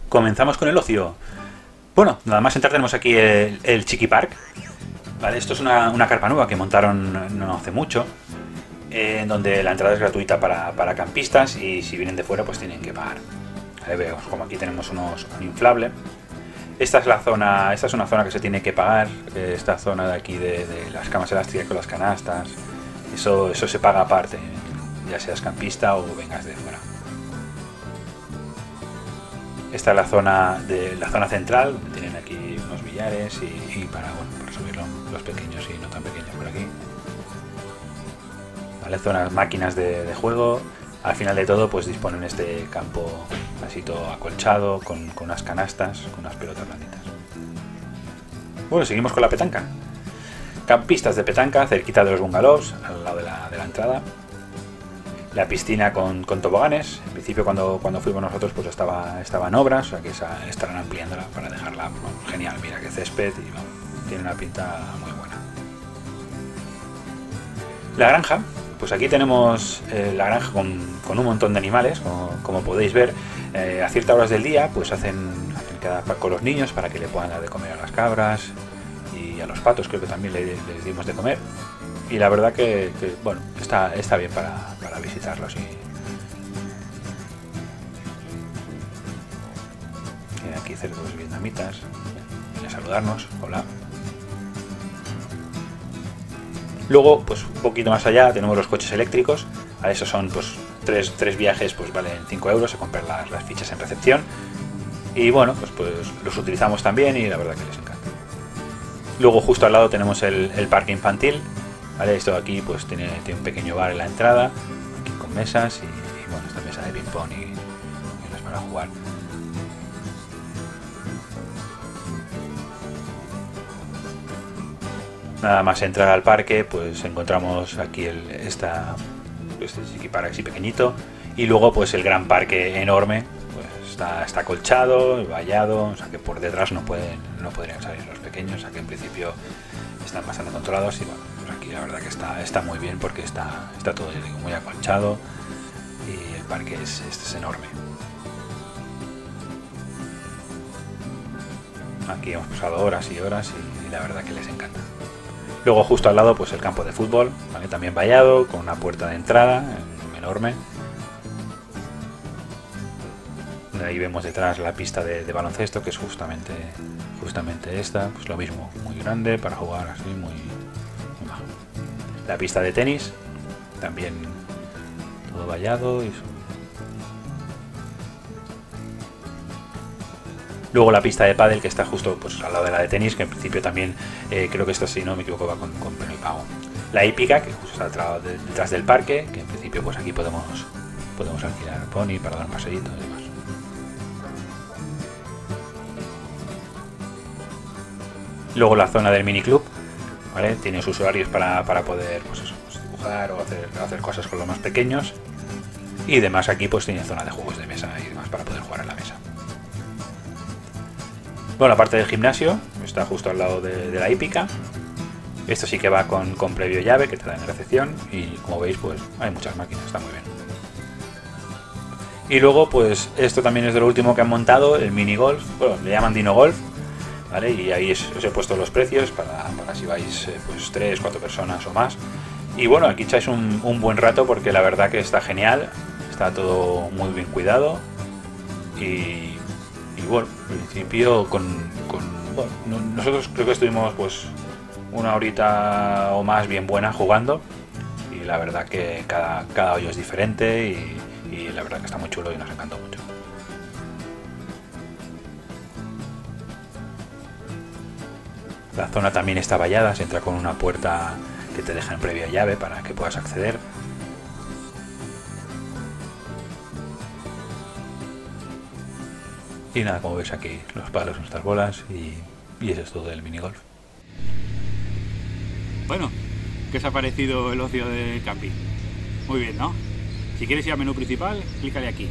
Comenzamos con el ocio. Bueno, nada más entrar tenemos aquí el Chiqui Park. Vale, esto es una carpa nueva que montaron no hace mucho, en donde la entrada es gratuita para campistas y si vienen de fuera pues tienen que pagar. Vale, veo como aquí tenemos un inflable. Esta es una zona que se tiene que pagar. Esta zona de aquí de las camas elásticas con las canastas, eso se paga aparte, ya seas campista o vengas de fuera. Esta es la zona central, donde tienen aquí unos billares y para subir los pequeños y no tan pequeños por aquí. Vale, zonas máquinas de juego. Al final de todo pues disponen este campo así todo acolchado, con unas canastas, con unas pelotas blanditas. Bueno, seguimos con la petanca. Campistas de petanca cerquita de los bungalows, al lado de la entrada. La piscina con toboganes. En principio cuando fuimos nosotros pues estaba en obras, o sea que estarán ampliándola para dejarla genial. Mira qué césped y tiene una pinta muy buena. La granja, pues aquí tenemos la granja con un montón de animales, como podéis ver. A ciertas horas del día pues hacen con los niños para que le puedan dar de comer a las cabras y a los patos, creo que también les dimos de comer. Y la verdad que bueno, está bien para visitarlos. Tienen aquí cerdos vietnamitas, vienen a saludarnos, hola. Luego, pues un poquito más allá tenemos los coches eléctricos. A esos son pues tres viajes, pues valen 5 euros, se compran las fichas en recepción. Y bueno, pues los utilizamos también y la verdad que les encanta. Luego justo al lado tenemos el parque infantil. Vale, esto de aquí pues tiene un pequeño bar en la entrada, aquí con mesas y bueno, esta mesa de ping pong y es para jugar. Nada más entrar al parque pues encontramos aquí este Chiqui Park así pequeñito y luego pues el gran parque enorme, pues está acolchado, vallado, o sea que por detrás no podrían salir los pequeños, o sea que en principio están bastante controlados y bueno, pues aquí la verdad que está muy bien porque está todo, yo digo, muy acolchado y el parque es enorme. Aquí hemos pasado horas y horas y la verdad que les encanta. Luego justo al lado pues el campo de fútbol, ¿vale? También vallado, con una puerta de entrada enorme. Ahí vemos detrás la pista de baloncesto, que es justamente esta, pues lo mismo, muy grande para jugar así, muy bajo. La pista de tenis, también todo vallado. Luego la pista de pádel, que está justo pues al lado de la de tenis, que en principio también creo que esta, si no me equivoco, va con premio y pago. La hípica, que justo está detrás del parque, que en principio pues aquí podemos alquilar pony para dar un paseíto y demás. Luego la zona del miniclub, ¿vale? Tiene sus horarios para poder pues dibujar o hacer cosas con los más pequeños. Y demás aquí pues tiene zona de juegos de mesa y demás para poder jugar en la mesa. Bueno, la parte del gimnasio está justo al lado de la hípica. Esto sí que va con previo llave que te dan en recepción y como veis pues hay muchas máquinas, está muy bien. Y luego pues esto también es de lo último que han montado, el mini golf, bueno, le llaman Dino Golf, ¿vale? Y ahí os he puesto los precios para si vais pues 3-4 personas o más. Y bueno, aquí echáis un buen rato porque la verdad que está genial, está todo muy bien cuidado y bueno, en principio bueno, nosotros creo que estuvimos pues una horita o más bien buena jugando y la verdad que cada hoyo es diferente y la verdad que está muy chulo y nos encantó mucho. La zona también está vallada, se entra con una puerta que te deja en previa llave para que puedas acceder. Y nada, como veis aquí los palos, nuestras bolas y eso es todo del minigolf. Bueno, ¿qué os ha parecido el ocio de camping? Muy bien, ¿no? Si quieres ir al menú principal, clícale aquí.